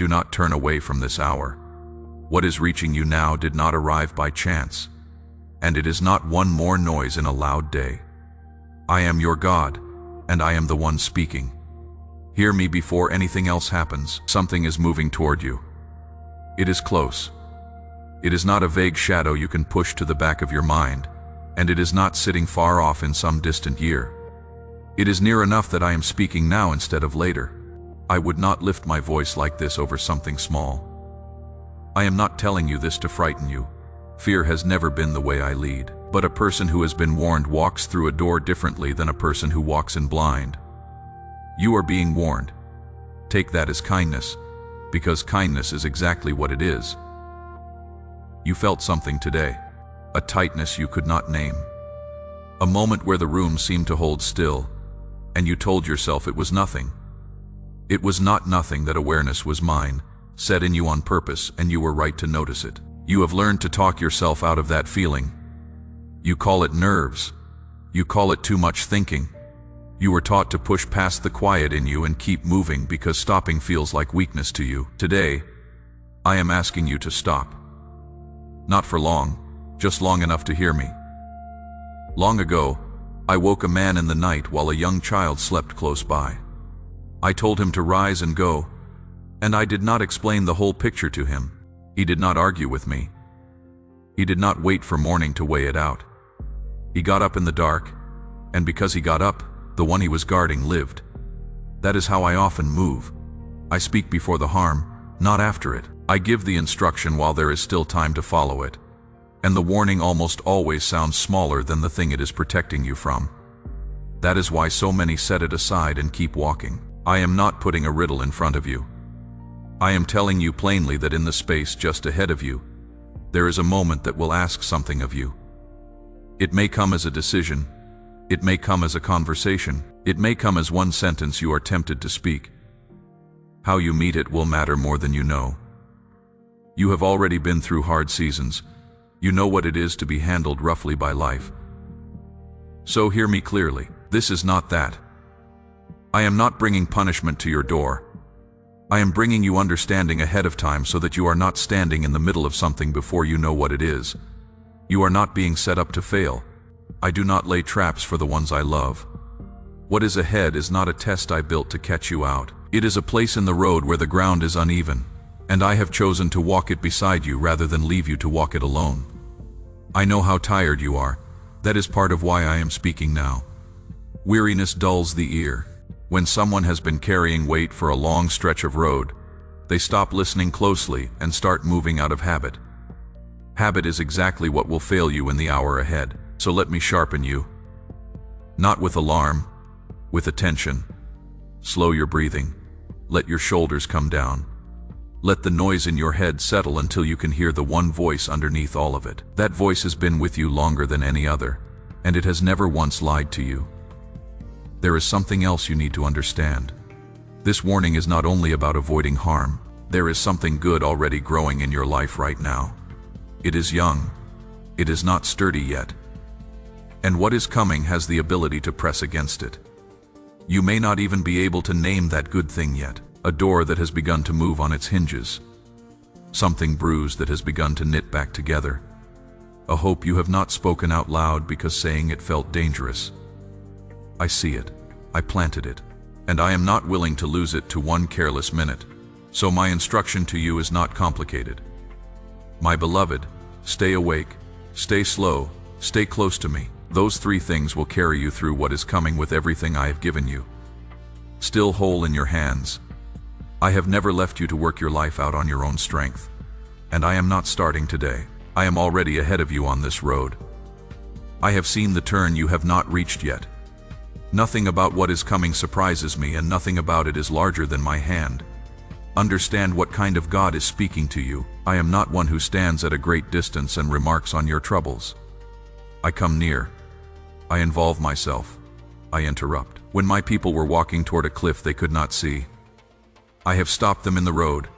Do not turn away from this hour. What is reaching you now did not arrive by chance, and it is not one more noise in a loud day. I am your God, and I am the one speaking. Hear me before anything else happens. Something is moving toward you. It is close. It is not a vague shadow you can push to the back of your mind, and it is not sitting far off in some distant year. It is near enough that I am speaking now instead of later. I would not lift my voice like this over something small. I am not telling you this to frighten you. Fear has never been the way I lead. But a person who has been warned walks through a door differently than a person who walks in blind. You are being warned. Take that as kindness, because kindness is exactly what it is. You felt something today, a tightness you could not name. A moment where the room seemed to hold still, and you told yourself it was nothing. It was not nothing. That awareness was mine, set in you on purpose, and you were right to notice it. You have learned to talk yourself out of that feeling. You call it nerves. You call it too much thinking. You were taught to push past the quiet in you and keep moving because stopping feels like weakness to you. Today, I am asking you to stop. Not for long, just long enough to hear me. Long ago, I woke a man in the night while a young child slept close by. I told him to rise and go, and I did not explain the whole picture to him. He did not argue with me. He did not wait for morning to weigh it out. He got up in the dark, and because he got up, the one he was guarding lived. That is how I often move. I speak before the harm, not after it. I give the instruction while there is still time to follow it, and the warning almost always sounds smaller than the thing it is protecting you from. That is why so many set it aside and keep walking. I am not putting a riddle in front of you. I am telling you plainly that in the space just ahead of you, there is a moment that will ask something of you. It may come as a decision. It may come as a conversation. It may come as one sentence you are tempted to speak. How you meet it will matter more than you know. You have already been through hard seasons. You know what it is to be handled roughly by life. So hear me clearly. This is not that. I am not bringing punishment to your door. I am bringing you understanding ahead of time so that you are not standing in the middle of something before you know what it is. You are not being set up to fail. I do not lay traps for the ones I love. What is ahead is not a test I built to catch you out. It is a place in the road where the ground is uneven, and I have chosen to walk it beside you rather than leave you to walk it alone. I know how tired you are. That is part of why I am speaking now. Weariness dulls the ear. When someone has been carrying weight for a long stretch of road, they stop listening closely and start moving out of habit. Habit is exactly what will fail you in the hour ahead. So let me sharpen you. Not with alarm, with attention. Slow your breathing. Let your shoulders come down. Let the noise in your head settle until you can hear the one voice underneath all of it. That voice has been with you longer than any other, and it has never once lied to you. There is something else you need to understand. This warning is not only about avoiding harm. There is something good already growing in your life right now. It is young. It is not sturdy yet. And what is coming has the ability to press against it. You may not even be able to name that good thing yet. A door that has begun to move on its hinges. Something bruised that has begun to knit back together. A hope you have not spoken out loud because saying it felt dangerous. I see it. I planted it. And I am not willing to lose it to one careless minute. So my instruction to you is not complicated. My beloved, stay awake, stay slow, stay close to me. Those three things will carry you through what is coming with everything I have given you. Still whole in your hands. I have never left you to work your life out on your own strength. And I am not starting today. I am already ahead of you on this road. I have seen the turn you have not reached yet. Nothing about what is coming surprises me, and nothing about it is larger than my hand. Understand what kind of God is speaking to you. I am not one who stands at a great distance and remarks on your troubles. I come near. I involve myself. I interrupt. When my people were walking toward a cliff they could not see, I have stopped them in the road,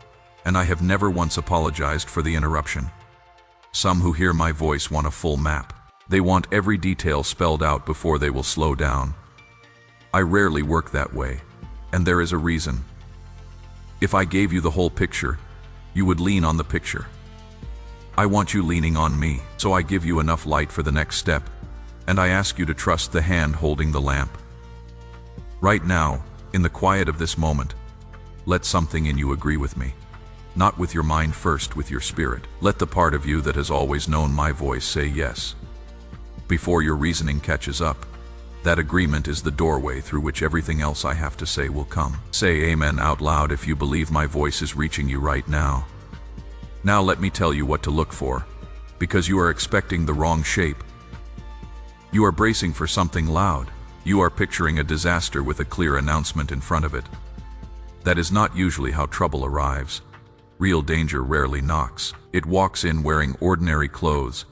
and I have never once apologized for the interruption. Some who hear my voice want a full map. They want every detail spelled out before they will slow down. I rarely work that way, and there is a reason. If I gave you the whole picture, you would lean on the picture. I want you leaning on me, so I give you enough light for the next step, and I ask you to trust the hand holding the lamp. Right now, in the quiet of this moment, let something in you agree with me. Not with your mind first, with your spirit. Let the part of you that has always known my voice say yes. Before your reasoning catches up, that agreement is the doorway through which everything else I have to say will come. Say amen out loud if you believe my voice is reaching you right now. Now let me tell you what to look for, because you are expecting the wrong shape. You are bracing for something loud. You are picturing a disaster with a clear announcement in front of it. That is not usually how trouble arrives. Real danger rarely knocks. It walks in wearing ordinary clothes,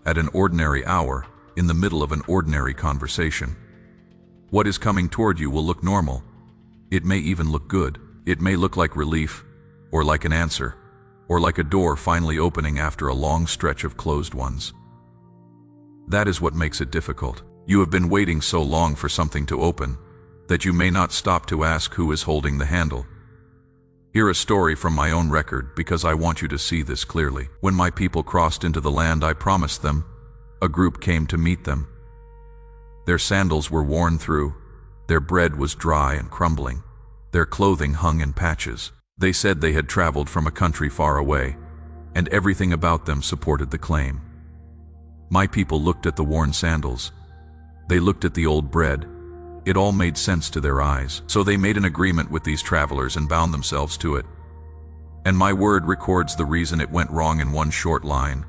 at an ordinary hour, in the middle of an ordinary conversation. What is coming toward you will look normal. It may even look good. It may look like relief, or like an answer, or like a door finally opening after a long stretch of closed ones. That is what makes it difficult. You have been waiting so long for something to open, that you may not stop to ask who is holding the handle. Hear a story from my own record, because I want you to see this clearly. When my people crossed into the land I promised them, a group came to meet them. Their sandals were worn through, their bread was dry and crumbling, their clothing hung in patches. They said they had traveled from a country far away, and everything about them supported the claim. My people looked at the worn sandals. They looked at the old bread. It all made sense to their eyes. So they made an agreement with these travelers and bound themselves to it. And my word records the reason it went wrong in one short line.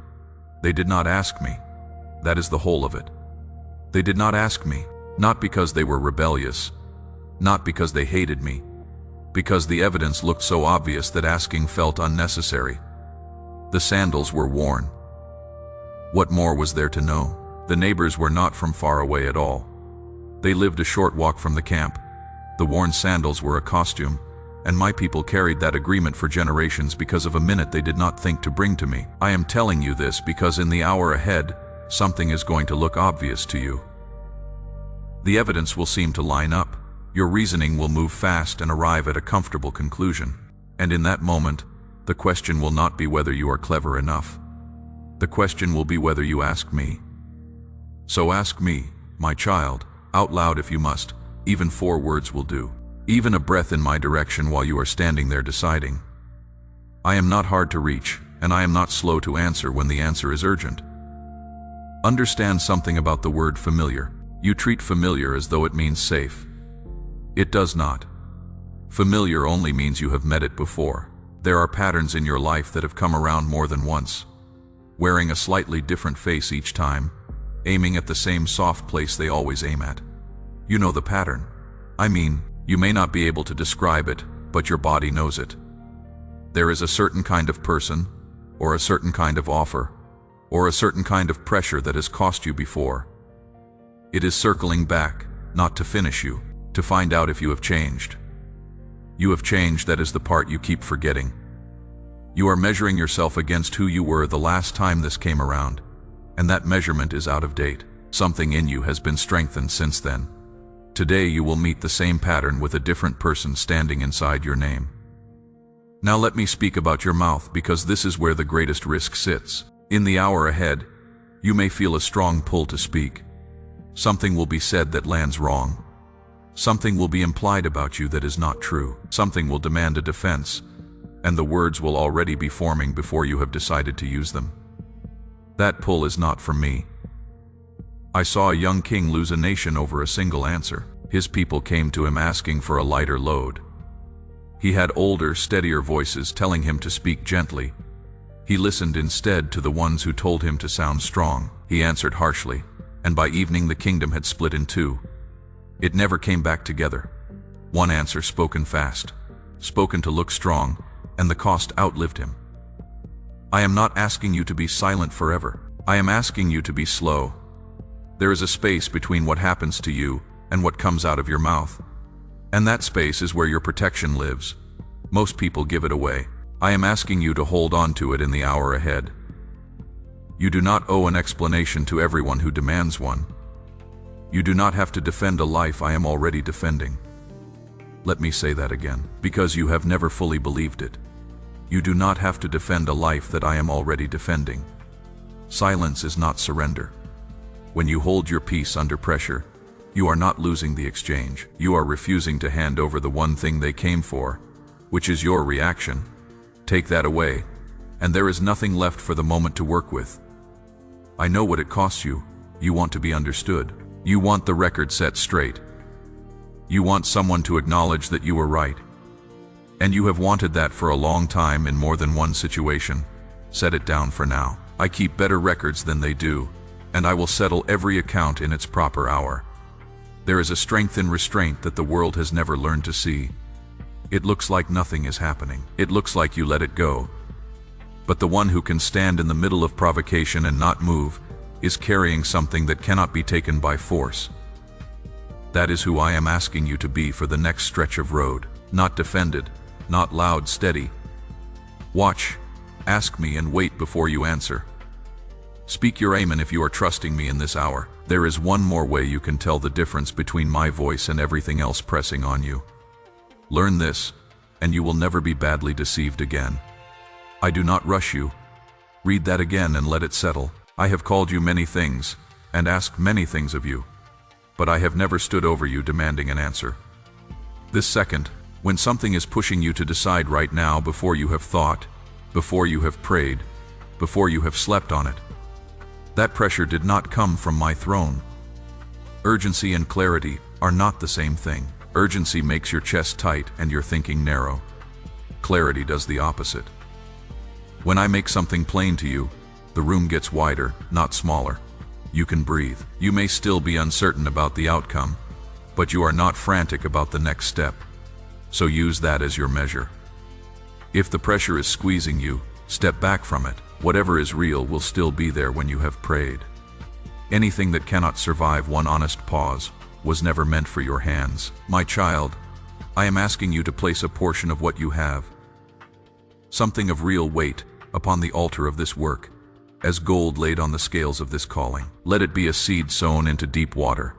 They did not ask me. That is the whole of it. They did not ask me, not because they were rebellious, not because they hated me, because the evidence looked so obvious that asking felt unnecessary. The sandals were worn. What more was there to know? The neighbors were not from far away at all. They lived a short walk from the camp. The worn sandals were a costume, and my people carried that agreement for generations because of a minute they did not think to bring to me. I am telling you this because in the hour ahead, something is going to look obvious to you. The evidence will seem to line up. Your reasoning will move fast and arrive at a comfortable conclusion. And in that moment, the question will not be whether you are clever enough. The question will be whether you ask me. So ask me, my child, out loud if you must. Even 4 words will do. Even a breath in my direction while you are standing there deciding. I am not hard to reach, and I am not slow to answer when the answer is urgent. Understand something about the word familiar. You treat familiar as though it means safe. It does not. Familiar only means you have met it before. There are patterns in your life that have come around more than once, wearing a slightly different face each time, aiming at the same soft place they always aim at. You know the pattern. I mean, you may not be able to describe it, but your body knows it. There is a certain kind of person, or a certain kind of offer, or a certain kind of pressure that has cost you before. It is circling back, not to finish you, to find out if you have changed. You have changed, that is the part you keep forgetting. You are measuring yourself against who you were the last time this came around, and that measurement is out of date. Something in you has been strengthened since then. Today you will meet the same pattern with a different person standing inside your name. Now let me speak about your mouth, because this is where the greatest risk sits. In the hour ahead, you may feel a strong pull to speak. Something will be said that lands wrong. Something will be implied about you that is not true. Something will demand a defense, and the words will already be forming before you have decided to use them. That pull is not from me. I saw a young king lose a nation over a single answer. His people came to him asking for a lighter load. He had older, steadier voices telling him to speak gently. He listened instead to the ones who told him to sound strong. He answered harshly, and by evening the kingdom had split in 2. It never came back together. One answer spoken fast, spoken to look strong, and the cost outlived him. I am not asking you to be silent forever. I am asking you to be slow. There is a space between what happens to you and what comes out of your mouth. And that space is where your protection lives. Most people give it away. I am asking you to hold on to it in the hour ahead. You do not owe an explanation to everyone who demands one. You do not have to defend a life I am already defending. Let me say that again, because you have never fully believed it. You do not have to defend a life that I am already defending. Silence is not surrender. When you hold your peace under pressure, you are not losing the exchange. You are refusing to hand over the one thing they came for, which is your reaction. Take that away, and there is nothing left for the moment to work with. I know what it costs you. You want to be understood. You want the record set straight. You want someone to acknowledge that you were right. And you have wanted that for a long time in more than one situation. Set it down for now. I keep better records than they do, and I will settle every account in its proper hour. There is a strength in restraint that the world has never learned to see. It looks like nothing is happening. It looks like you let it go. But the one who can stand in the middle of provocation and not move is carrying something that cannot be taken by force. That is who I am asking you to be for the next stretch of road. Not defended, not loud, steady. Watch, ask me, and wait before you answer. Speak your amen if you are trusting me in this hour. There is one more way you can tell the difference between my voice and everything else pressing on you. Learn this, and you will never be badly deceived again. I do not rush you. Read that again and let it settle. I have called you many things, and asked many things of you, but I have never stood over you demanding an answer. This second, when something is pushing you to decide right now before you have thought, before you have prayed, before you have slept on it, that pressure did not come from my throne. Urgency and clarity are not the same thing. Urgency makes your chest tight and your thinking narrow. Clarity does the opposite. When I make something plain to you, the room gets wider, not smaller. You can breathe. You may still be uncertain about the outcome, but you are not frantic about the next step. So use that as your measure. If the pressure is squeezing you, step back from it. Whatever is real will still be there when you have prayed. Anything that cannot survive one honest pause was never meant for your hands. My child, I am asking you to place a portion of what you have, something of real weight, upon the altar of this work, as gold laid on the scales of this calling. Let it be a seed sown into deep water,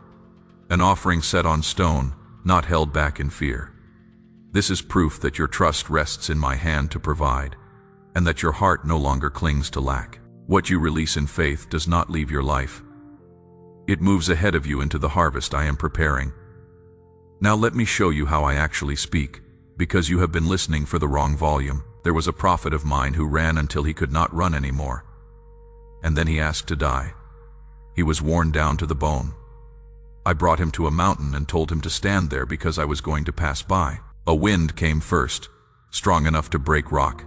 an offering set on stone, not held back in fear. This is proof that your trust rests in my hand to provide, and that your heart no longer clings to lack. What you release in faith does not leave your life. It moves ahead of you into the harvest I am preparing. Now let me show you how I actually speak, because you have been listening for the wrong volume. There was a prophet of mine who ran until he could not run anymore. And then he asked to die. He was worn down to the bone. I brought him to a mountain and told him to stand there because I was going to pass by. A wind came first, strong enough to break rock.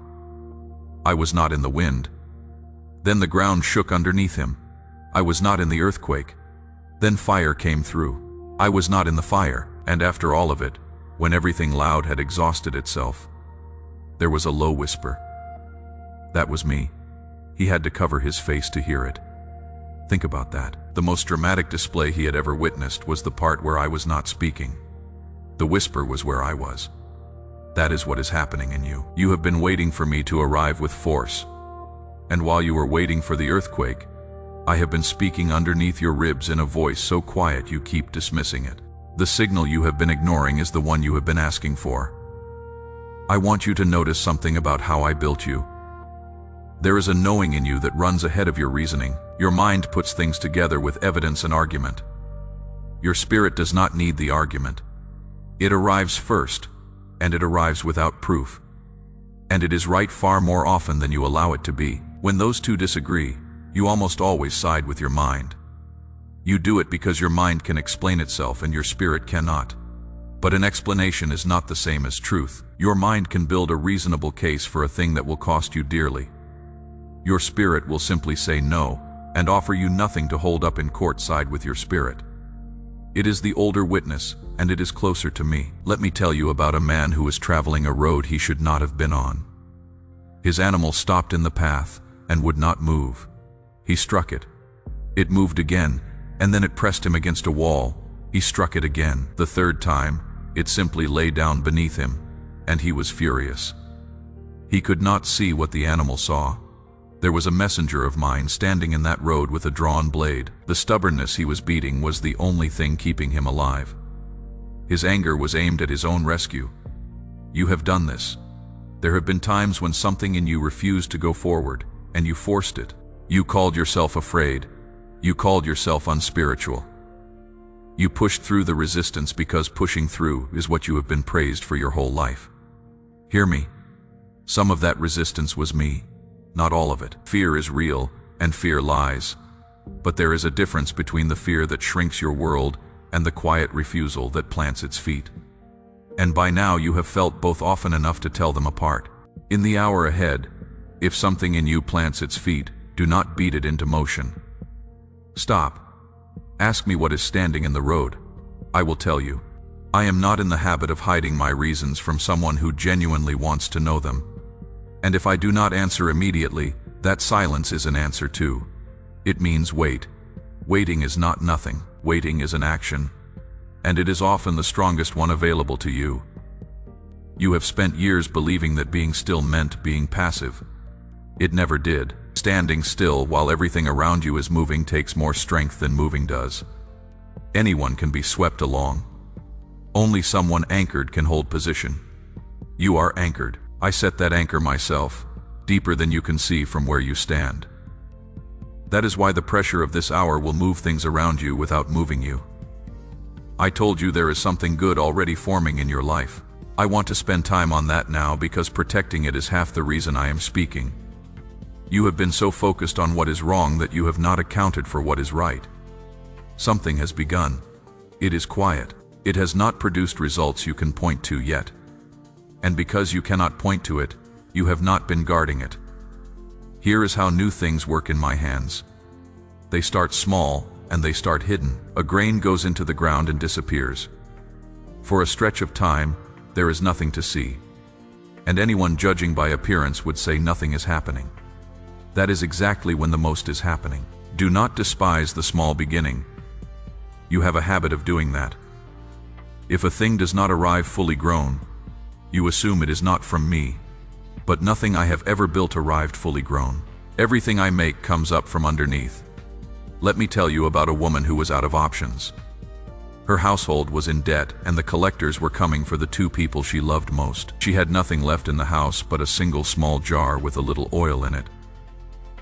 I was not in the wind. Then the ground shook underneath him. I was not in the earthquake. Then fire came through. I was not in the fire. And after all of it, when everything loud had exhausted itself, there was a low whisper. That was me. He had to cover his face to hear it. Think about that. The most dramatic display he had ever witnessed was the part where I was not speaking. The whisper was where I was. That is what is happening in you. You have been waiting for me to arrive with force. And while you were waiting for the earthquake, I have been speaking underneath your ribs in a voice so quiet you keep dismissing it. The signal you have been ignoring is the one you have been asking for. I want you to notice something about how I built you. There is a knowing in you that runs ahead of your reasoning. Your mind puts things together with evidence and argument. Your spirit does not need the argument. It arrives first, and it arrives without proof. And it is right far more often than you allow it to be. When those two disagree, you almost always side with your mind. You do it because your mind can explain itself and your spirit cannot. But an explanation is not the same as truth. Your mind can build a reasonable case for a thing that will cost you dearly. Your spirit will simply say no, and offer you nothing to hold up in court side with your spirit. It is the older witness, and it is closer to me. Let me tell you about a man who was traveling a road he should not have been on. His animal stopped in the path and would not move. He struck it. It moved again, and then it pressed him against a wall. He struck it again. The third time, it simply lay down beneath him, and he was furious. He could not see what the animal saw. There was a messenger of mine standing in that road with a drawn blade. The stubbornness he was beating was the only thing keeping him alive. His anger was aimed at his own rescue. You have done this. There have been times when something in you refused to go forward, and you forced it. You called yourself afraid. You called yourself unspiritual. You pushed through the resistance because pushing through is what you have been praised for your whole life. Hear me. Some of that resistance was me, not all of it. Fear is real, and fear lies. But there is a difference between the fear that shrinks your world and the quiet refusal that plants its feet. And by now you have felt both often enough to tell them apart. In the hour ahead, if something in you plants its feet, do not beat it into motion. Stop. Ask me what is standing in the road. I will tell you. I am not in the habit of hiding my reasons from someone who genuinely wants to know them. And if I do not answer immediately, that silence is an answer too. It means wait. Waiting is not nothing. Waiting is an action. And it is often the strongest one available to you. You have spent years believing that being still meant being passive. It never did. Standing still while everything around you is moving takes more strength than moving does. Anyone can be swept along. Only someone anchored can hold position. You are anchored. I set that anchor myself, deeper than you can see from where you stand. That is why the pressure of this hour will move things around you without moving you. I told you there is something good already forming in your life. I want to spend time on that now because protecting it is half the reason I am speaking. You have been so focused on what is wrong that you have not accounted for what is right. Something has begun. It is quiet. It has not produced results you can point to yet. And because you cannot point to it, you have not been guarding it. Here is how new things work in my hands. They start small, and they start hidden. A grain goes into the ground and disappears. For a stretch of time, there is nothing to see. And anyone judging by appearance would say nothing is happening. That is exactly when the most is happening. Do not despise the small beginning. You have a habit of doing that. If a thing does not arrive fully grown, you assume it is not from me. But nothing I have ever built arrived fully grown. Everything I make comes up from underneath. Let me tell you about a woman who was out of options. Her household was in debt, and the collectors were coming for the two people she loved most. She had nothing left in the house but a single small jar with a little oil in it.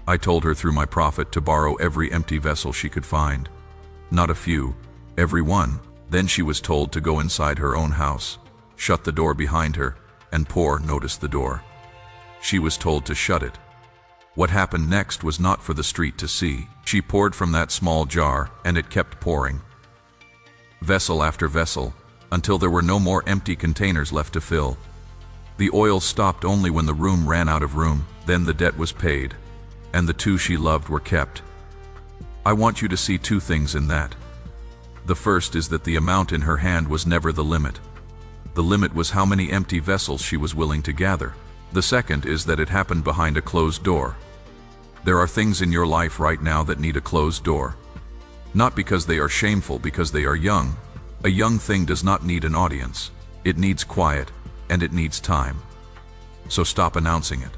I told her through my prophet to borrow every empty vessel she could find. Not a few, every one. Then she was told to go inside her own house, shut the door behind her, and pour. Notice the door. She was told to shut it. What happened next was not for the street to see. She poured from that small jar, and it kept pouring. Vessel after vessel, until there were no more empty containers left to fill. The oil stopped only when the room ran out of room. Then the debt was paid, and the two she loved were kept. I want you to see two things in that. The first is that the amount in her hand was never the limit. The limit was how many empty vessels she was willing to gather. The second is that it happened behind a closed door. There are things in your life right now that need a closed door. Not because they are shameful, because they are young. A young thing does not need an audience. It needs quiet, and it needs time. So stop announcing it.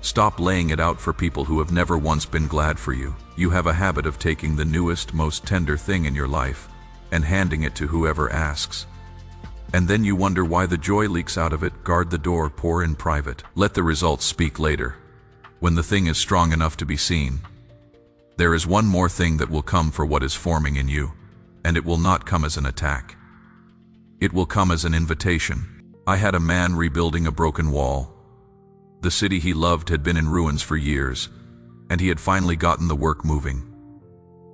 Stop laying it out for people who have never once been glad for you. You have a habit of taking the newest, most tender thing in your life and handing it to whoever asks. And then you wonder why the joy leaks out of it. Guard the door, pour in private. Let the results speak later, when the thing is strong enough to be seen. There is one more thing that will come for what is forming in you, and it will not come as an attack. It will come as an invitation. I had a man rebuilding a broken wall. The city he loved had been in ruins for years, and he had finally gotten the work moving.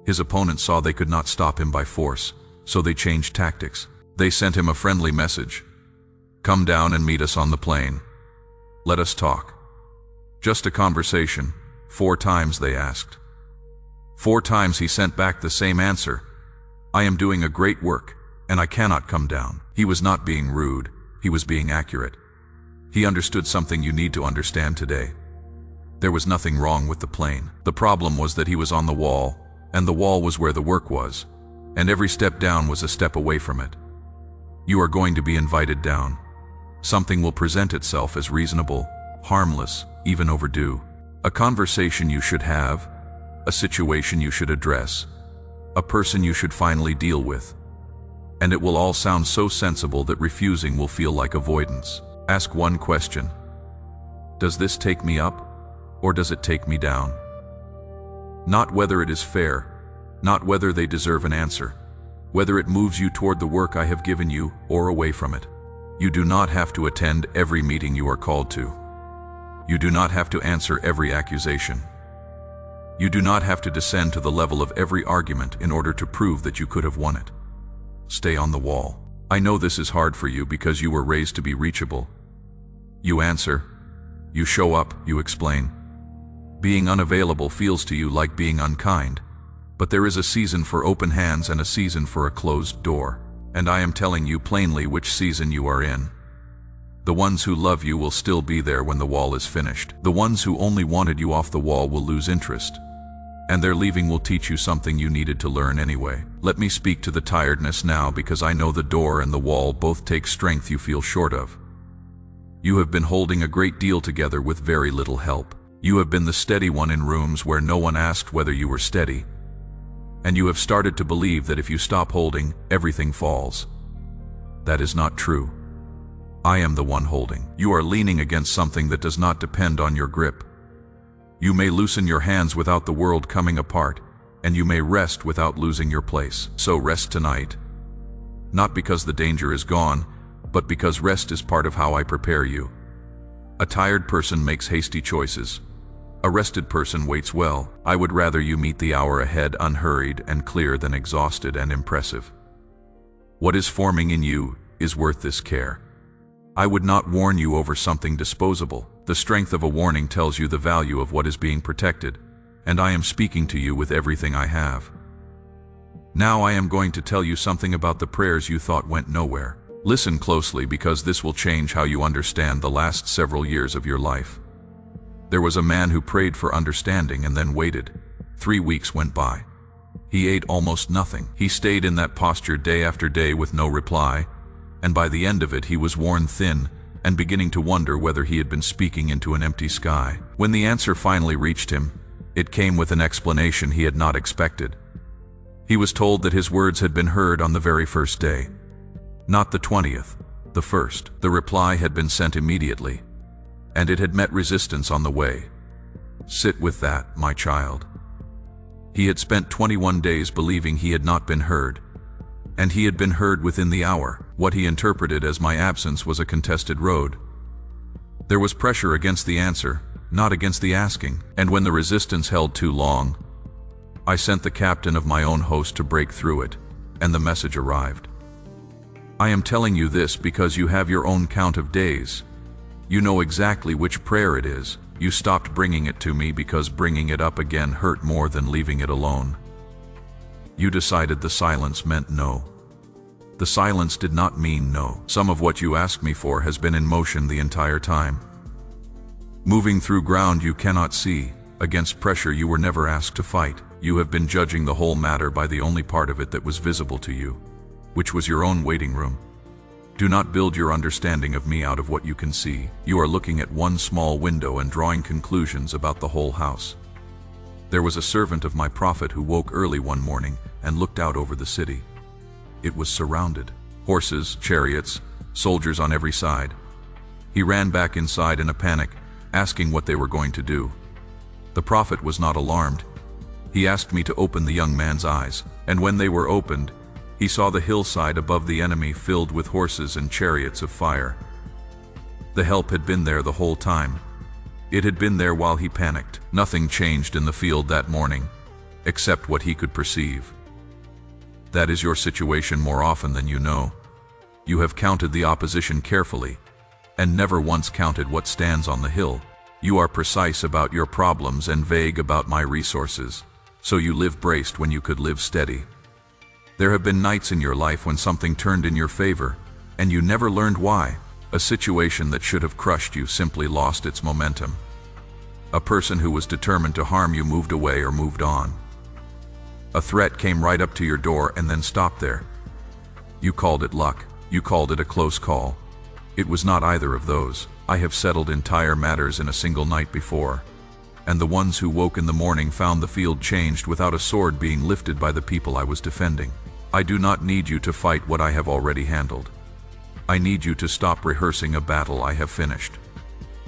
His opponents saw they could not stop him by force, so they changed tactics. They sent him a friendly message. Come down and meet us on the plain. Let us talk. Just a conversation. 4 times they asked. 4 times he sent back the same answer. I am doing a great work, and I cannot come down. He was not being rude, he was being accurate. He understood something you need to understand today. There was nothing wrong with the plane. The problem was that he was on the wall, and the wall was where the work was, and every step down was a step away from it. You are going to be invited down. Something will present itself as reasonable, harmless, even overdue. A conversation you should have, a situation you should address, a person you should finally deal with. And it will all sound so sensible that refusing will feel like avoidance. Ask one question. Does this take me up, or does it take me down? Not whether it is fair, not whether they deserve an answer, whether it moves you toward the work I have given you or away from it. You do not have to attend every meeting you are called to. You do not have to answer every accusation. You do not have to descend to the level of every argument in order to prove that you could have won it. Stay on the wall. I know this is hard for you because you were raised to be reachable. You answer. You show up, you explain. Being unavailable feels to you like being unkind, but there is a season for open hands and a season for a closed door. And I am telling you plainly which season you are in. The ones who love you will still be there when the wall is finished. The ones who only wanted you off the wall will lose interest. And their leaving will teach you something you needed to learn anyway. Let me speak to the tiredness now, because I know the door and the wall both take strength you feel short of. You have been holding a great deal together with very little help. You have been the steady one in rooms where no one asked whether you were steady. And you have started to believe that if you stop holding, everything falls. That is not true. I am the one holding. You are leaning against something that does not depend on your grip. You may loosen your hands without the world coming apart, and you may rest without losing your place. So rest tonight. Not because the danger is gone, but because rest is part of how I prepare you. A tired person makes hasty choices. A rested person waits well. I would rather you meet the hour ahead unhurried and clear than exhausted and impressive. What is forming in you is worth this care. I would not warn you over something disposable. The strength of a warning tells you the value of what is being protected, and I am speaking to you with everything I have. Now I am going to tell you something about the prayers you thought went nowhere. Listen closely, because this will change how you understand the last several years of your life. There was a man who prayed for understanding and then waited. 3 weeks went by. He ate almost nothing. He stayed in that posture day after day with no reply, and by the end of it he was worn thin and beginning to wonder whether he had been speaking into an empty sky. When the answer finally reached him, it came with an explanation he had not expected. He was told that his words had been heard on the very first day. Not the 20th, the first. The reply had been sent immediately, and it had met resistance on the way. Sit with that, my child. He had spent 21 days believing he had not been heard, and he had been heard within the hour. What he interpreted as my absence was a contested road. There was pressure against the answer, not against the asking, and when the resistance held too long, I sent the captain of my own host to break through it, and the message arrived. I am telling you this because you have your own count of days. You know exactly which prayer it is. You stopped bringing it to me because bringing it up again hurt more than leaving it alone. You decided the silence meant no. The silence did not mean no. Some of what you asked me for has been in motion the entire time. Moving through ground you cannot see, against pressure you were never asked to fight. You have been judging the whole matter by the only part of it that was visible to you, which was your own waiting room. Do not build your understanding of me out of what you can see. You are looking at one small window and drawing conclusions about the whole house. There was a servant of my prophet who woke early one morning and looked out over the city. It was surrounded. Horses, chariots, soldiers on every side. He ran back inside in a panic, asking what they were going to do. The prophet was not alarmed. He asked me to open the young man's eyes, and when they were opened, he saw the hillside above the enemy filled with horses and chariots of fire. The help had been there the whole time. It had been there while he panicked. Nothing changed in the field that morning, except what he could perceive. That is your situation more often than you know. You have counted the opposition carefully, and never once counted what stands on the hill. You are precise about your problems and vague about my resources, so you live braced when you could live steady. There have been nights in your life when something turned in your favor, and you never learned why. A situation that should have crushed you simply lost its momentum. A person who was determined to harm you moved away or moved on. A threat came right up to your door and then stopped there. You called it luck. You called it a close call. It was not either of those. I have settled entire matters in a single night before, and the ones who woke in the morning found the field changed without a sword being lifted by the people I was defending. I do not need you to fight what I have already handled. I need you to stop rehearsing a battle I have finished.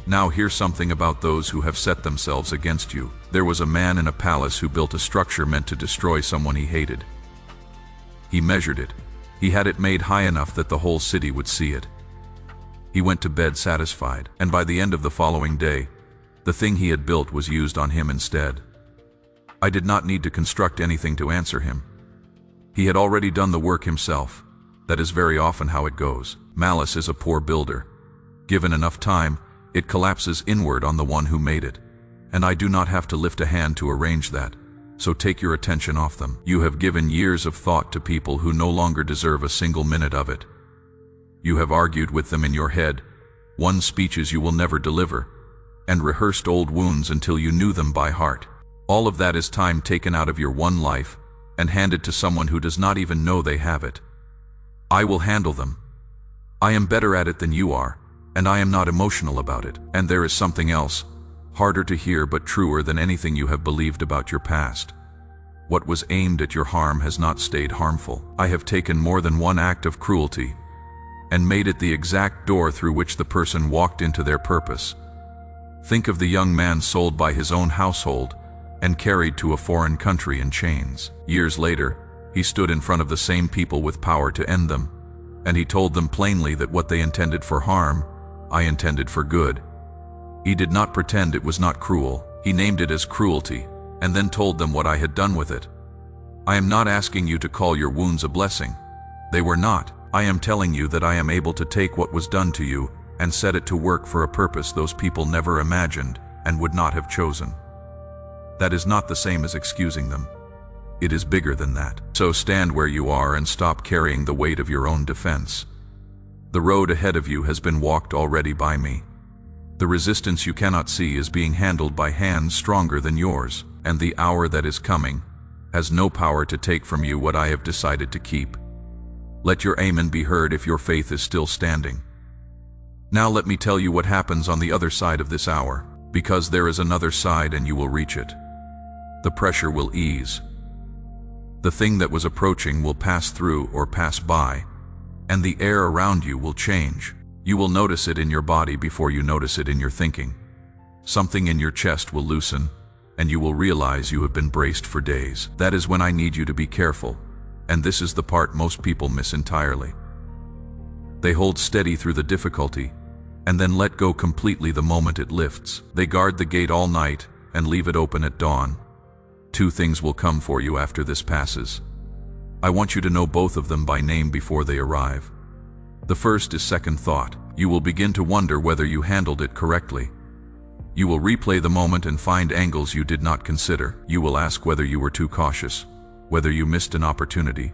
Now here's something about those who have set themselves against you. There was a man in a palace who built a structure meant to destroy someone he hated. He measured it. He had it made high enough that the whole city would see it. He went to bed satisfied, and by the end of the following day, the thing he had built was used on him instead. I did not need to construct anything to answer him. He had already done the work himself. That is very often how it goes. Malice is a poor builder. Given enough time, it collapses inward on the one who made it. And I do not have to lift a hand to arrange that. So take your attention off them. You have given years of thought to people who no longer deserve a single minute of it. You have argued with them in your head, won speeches you will never deliver, and rehearsed old wounds until you knew them by heart. All of that is time taken out of your one life and handed to someone who does not even know they have it. I will handle them. I am better at it than you are, and I am not emotional about it. And there is something else, harder to hear but truer than anything you have believed about your past. What was aimed at your harm has not stayed harmful. I have taken more than one act of cruelty and made it the exact door through which the person walked into their purpose. Think of the young man sold by his own household and carried to a foreign country in chains. Years later, he stood in front of the same people with power to end them, and he told them plainly that what they intended for harm, I intended for good. He did not pretend it was not cruel. He named it as cruelty, and then told them what I had done with it. I am not asking you to call your wounds a blessing. They were not. I am telling you that I am able to take what was done to you and set it to work for a purpose those people never imagined and would not have chosen. That is not the same as excusing them. It is bigger than that. So stand where you are and stop carrying the weight of your own defense. The road ahead of you has been walked already by me. The resistance you cannot see is being handled by hands stronger than yours, and the hour that is coming has no power to take from you what I have decided to keep. Let your amen be heard if your faith is still standing. Now let me tell you what happens on the other side of this hour, because there is another side and you will reach it. The pressure will ease. The thing that was approaching will pass through or pass by, and the air around you will change. You will notice it in your body before you notice it in your thinking. Something in your chest will loosen, and you will realize you have been braced for days. That is when I need you to be careful, and this is the part most people miss entirely. They hold steady through the difficulty, and then let go completely the moment it lifts. They guard the gate all night and leave it open at dawn. Two things will come for you after this passes. I want you to know both of them by name before they arrive. The first is second thought. You will begin to wonder whether you handled it correctly. You will replay the moment and find angles you did not consider. You will ask whether you were too cautious, whether you missed an opportunity,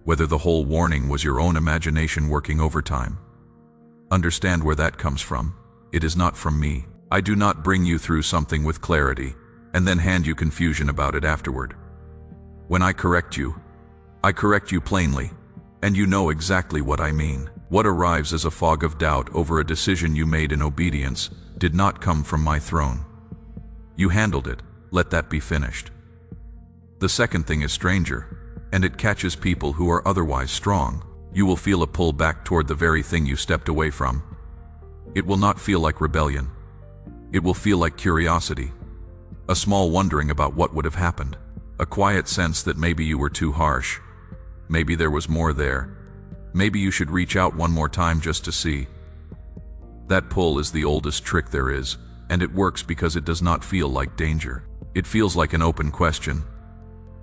whether the whole warning was your own imagination working overtime. Understand where that comes from. It is not from me. I do not bring you through something with clarity and then hand you confusion about it afterward. When I correct you plainly, and you know exactly what I mean. What arrives as a fog of doubt over a decision you made in obedience did not come from my throne. You handled it. Let that be finished. The second thing is stranger, and it catches people who are otherwise strong. You will feel a pull back toward the very thing you stepped away from. It will not feel like rebellion. It will feel like curiosity. A small wondering about what would have happened. A quiet sense that maybe you were too harsh. Maybe there was more there. Maybe you should reach out one more time just to see. That pull is the oldest trick there is, and it works because it does not feel like danger. It feels like an open question.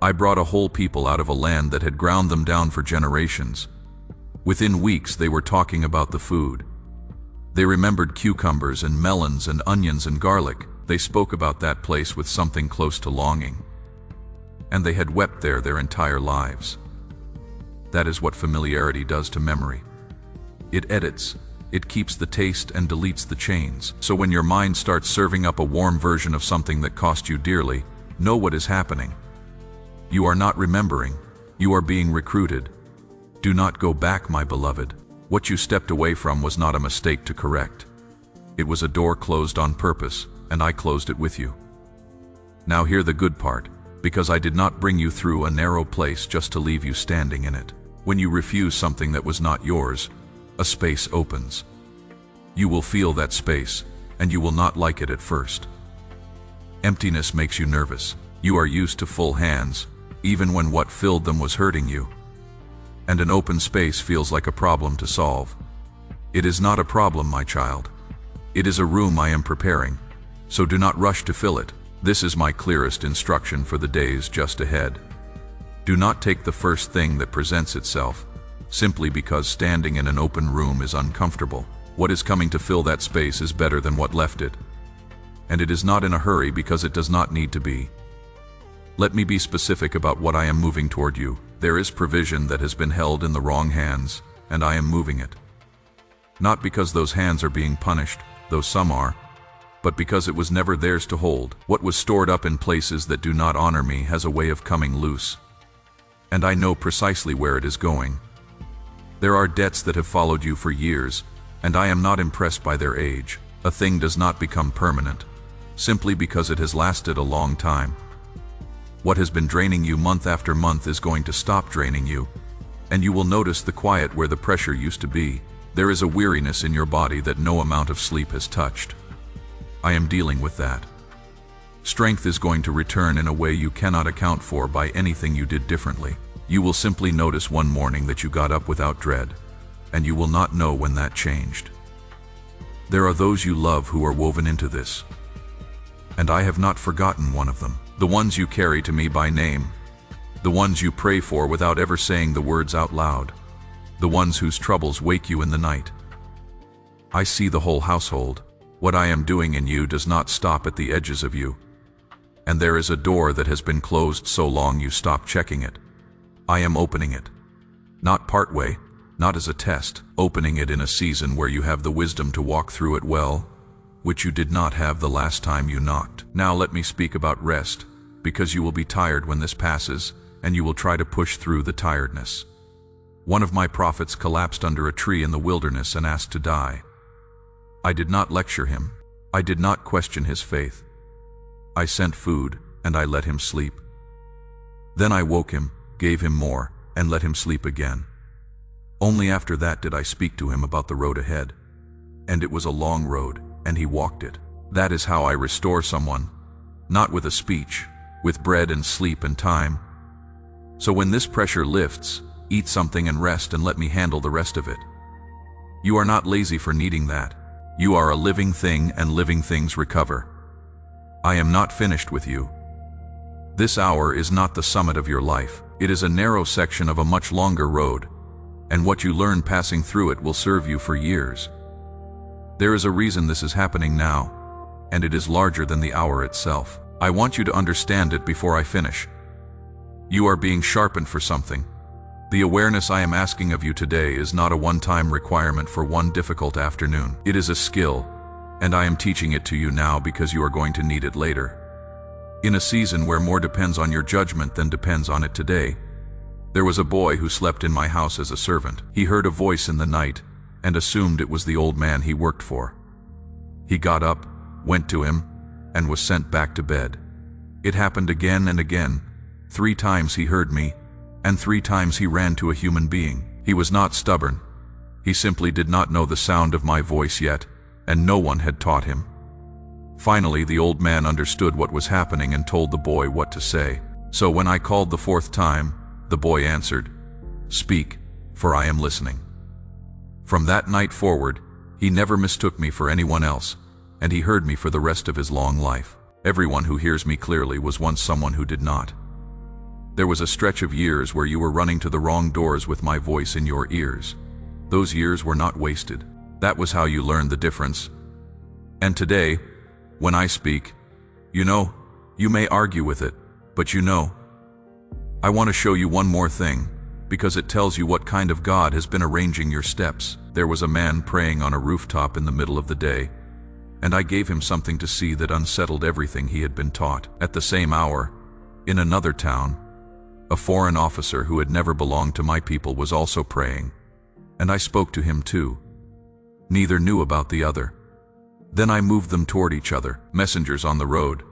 I brought a whole people out of a land that had ground them down for generations. Within weeks they were talking about the food. They remembered cucumbers and melons and onions and garlic. They spoke about that place with something close to longing. And they had wept there their entire lives. That is what familiarity does to memory. It edits, it keeps the taste and deletes the chains. So when your mind starts serving up a warm version of something that cost you dearly, know what is happening. You are not remembering, you are being recruited. Do not go back, my beloved. What you stepped away from was not a mistake to correct. It was a door closed on purpose, and I closed it with you. Now hear the good part. because I did not bring you through a narrow place just to leave you standing in it. When you refuse something that was not yours, a space opens. You will feel that space, and you will not like it at first. Emptiness makes you nervous. You are used to full hands, even when what filled them was hurting you. And an open space feels like a problem to solve. It is not a problem, my child. It is a room I am preparing, so do not rush to fill it. This is my clearest instruction for the days just ahead. Do not take the first thing that presents itself, simply because standing in an open room is uncomfortable. What is coming to fill that space is better than what left it. And it is not in a hurry because it does not need to be. Let me be specific about what I am moving toward you. There is provision that has been held in the wrong hands, and I am moving it. Not because those hands are being punished, though some are, but because it was never theirs to hold. What was stored up in places that do not honor me has a way of coming loose. And I know precisely where it is going. There are debts that have followed you for years, and I am not impressed by their age. A thing does not become permanent, simply because it has lasted a long time. What has been draining you month after month is going to stop draining you, and you will notice the quiet where the pressure used to be. There is a weariness in your body that no amount of sleep has touched. I am dealing with that. Strength is going to return in a way you cannot account for by anything you did differently. You will simply notice one morning that you got up without dread, and you will not know when that changed. There are those you love who are woven into this, and I have not forgotten one of them. The ones you carry to me by name, the ones you pray for without ever saying the words out loud, the ones whose troubles wake you in the night. I see the whole household. What I am doing in you does not stop at the edges of you, and there is a door that has been closed so long you stop checking it. I am opening it, not partway, not as a test, opening it in a season where you have the wisdom to walk through it well, which you did not have the last time you knocked. Now let me speak about rest, because you will be tired when this passes, and you will try to push through the tiredness. One of my prophets collapsed under a tree in the wilderness and asked to die. I did not lecture him. I did not question his faith. I sent food, and I let him sleep. Then I woke him, gave him more, and let him sleep again. Only after that did I speak to him about the road ahead. And it was a long road, and he walked it. That is how I restore someone, not with a speech, with bread and sleep and time. So when this pressure lifts, eat something and rest and let me handle the rest of it. You are not lazy for needing that. You are a living thing, and living things recover. I am not finished with you. This hour is not the summit of your life. It is a narrow section of a much longer road, and what you learn passing through it will serve you for years. There is a reason this is happening now, and it is larger than the hour itself. I want you to understand it before I finish. You are being sharpened for something. The awareness I am asking of you today is not a one-time requirement for one difficult afternoon. It is a skill, and I am teaching it to you now because you are going to need it later. In a season where more depends on your judgment than depends on it today, there was a boy who slept in my house as a servant. He heard a voice in the night and assumed it was the old man he worked for. He got up, went to him, and was sent back to bed. It happened again and again. 3 times he heard me, and 3 times he ran to a human being. He was not stubborn. He simply did not know the sound of my voice yet, and no one had taught him. Finally, the old man understood what was happening and told the boy what to say. So when I called the 4th time, the boy answered, "Speak, for I am listening." From that night forward, he never mistook me for anyone else, and he heard me for the rest of his long life. Everyone who hears me clearly was once someone who did not. There was a stretch of years where you were running to the wrong doors with my voice in your ears. Those years were not wasted. That was how you learned the difference. And today, when I speak, you may argue with it, but I want to show you one more thing, because it tells you what kind of God has been arranging your steps. There was a man praying on a rooftop in the middle of the day, and I gave him something to see that unsettled everything he had been taught. At the same hour, in another town, a foreign officer who had never belonged to my people was also praying, and I spoke to him too. Neither knew about the other. Then I moved them toward each other, messengers on the road,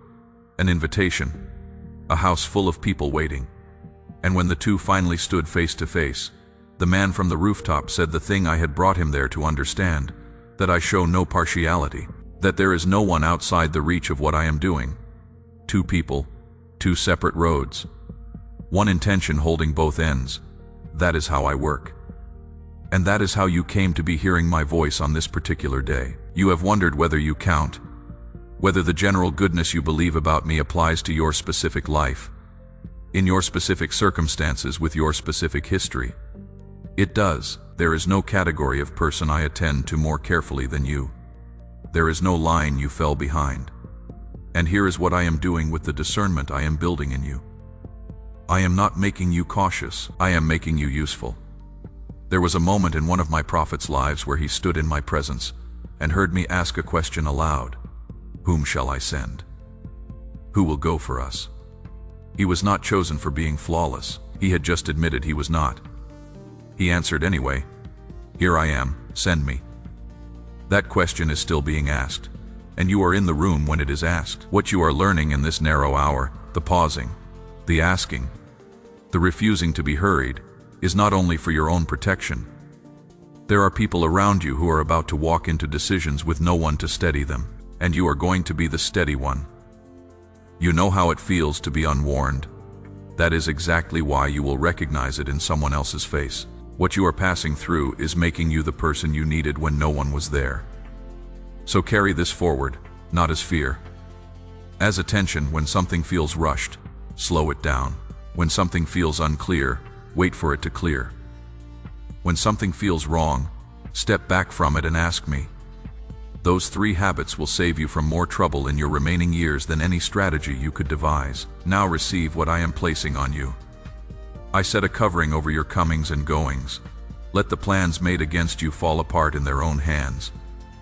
an invitation. a house full of people waiting. And when the two finally stood face to face, the man from the rooftop said the thing I had brought him there to understand, that I show no partiality, that there is no one outside the reach of what I am doing. Two people, two separate roads, one intention holding both ends. That is how I work. And that is how you came to be hearing my voice on this particular day. You have wondered whether you count, whether the general goodness you believe about me applies to your specific life, in your specific circumstances with your specific history. It does. There is no category of person I attend to more carefully than you. There is no line you fell behind. And here is what I am doing with the discernment I am building in you. I am not making you cautious, I am making you useful. There was a moment in one of my prophets' lives where he stood in my presence and heard me ask a question aloud. Whom shall I send? Who will go for us? He was not chosen for being flawless. He had just admitted he was not. He answered anyway, "Here I am, send me." That question is still being asked, and you are in the room when it is asked. What you are learning in this narrow hour, the pausing, the asking, the refusing to be hurried, is not only for your own protection. There are people around you who are about to walk into decisions with no one to steady them, and you are going to be the steady one. You know how it feels to be unwarned. That is exactly why you will recognize it in someone else's face. What you are passing through is making you the person you needed when no one was there. So carry this forward, not as fear. As attention when something feels rushed, slow it down. When something feels unclear, wait for it to clear. When something feels wrong, step back from it and ask me. Those 3 habits will save you from more trouble in your remaining years than any strategy you could devise. Now receive what I am placing on you. I set a covering over your comings and goings. Let the plans made against you fall apart in their own hands.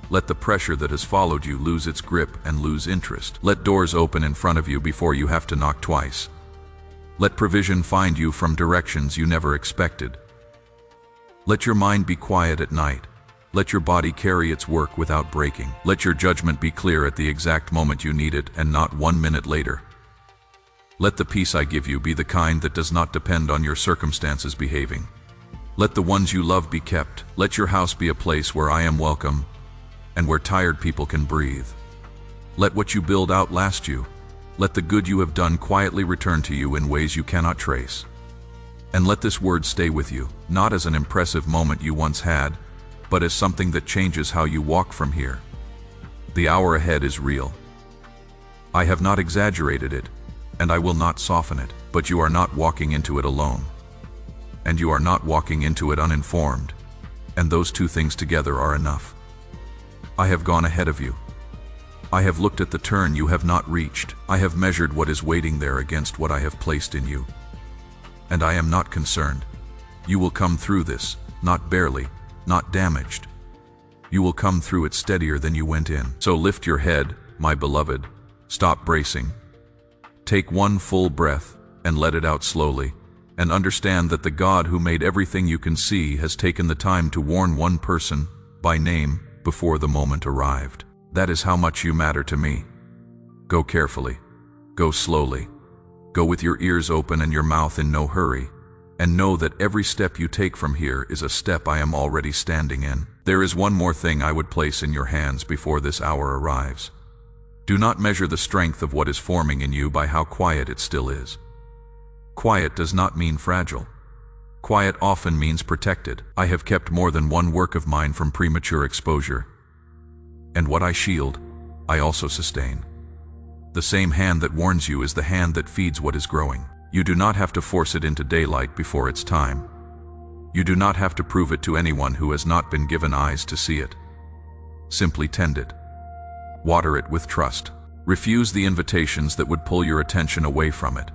Let the pressure that has followed you lose its grip and lose interest. Let doors open in front of you before you have to knock twice. Let provision find you from directions you never expected. Let your mind be quiet at night. Let your body carry its work without breaking. Let your judgment be clear at the exact moment you need it and not 1 minute later. Let the peace I give you be the kind that does not depend on your circumstances behaving. Let the ones you love be kept. Let your house be a place where I am welcome and where tired people can breathe. Let what you build outlast you. Let the good you have done quietly return to you in ways you cannot trace. And let this word stay with you, not as an impressive moment you once had, but as something that changes how you walk from here. The hour ahead is real. I have not exaggerated it, and I will not soften it, but you are not walking into it alone. And you are not walking into it uninformed, and those 2 things together are enough. I have gone ahead of you. I have looked at the turn you have not reached. I have measured what is waiting there against what I have placed in you. And I am not concerned. You will come through this, not barely, not damaged. You will come through it steadier than you went in. So lift your head, my beloved. Stop bracing. Take 1 full breath and let it out slowly, and understand that the God who made everything you can see has taken the time to warn one person, by name, before the moment arrived. That is how much you matter to me. Go carefully. Go slowly. Go with your ears open and your mouth in no hurry. And know that every step you take from here is a step I am already standing in. There is one more thing I would place in your hands before this hour arrives. Do not measure the strength of what is forming in you by how quiet it still is. Quiet does not mean fragile. Quiet often means protected. I have kept more than one work of mine from premature exposure. And what I shield, I also sustain. The same hand that warns you is the hand that feeds what is growing. You do not have to force it into daylight before its time. You do not have to prove it to anyone who has not been given eyes to see it. Simply tend it. Water it with trust. Refuse the invitations that would pull your attention away from it.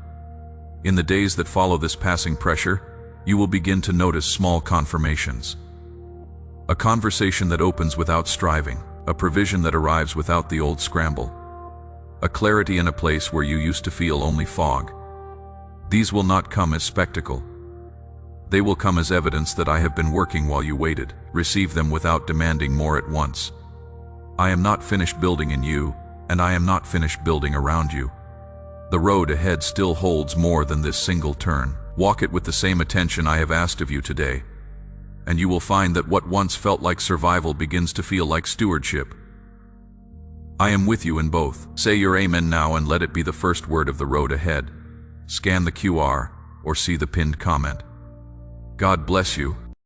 In the days that follow this passing pressure, you will begin to notice small confirmations. A conversation that opens without striving, a provision that arrives without the old scramble, a clarity in a place where you used to feel only fog. These will not come as spectacle. They will come as evidence that I have been working while you waited. Receive them without demanding more at once. I am not finished building in you, and I am not finished building around you. The road ahead still holds more than this single turn. Walk it with the same attention I have asked of you today, and you will find that what once felt like survival begins to feel like stewardship. I am with you in both. Say your amen now and let it be the first word of the road ahead. Scan the QR or see the pinned comment. God bless you.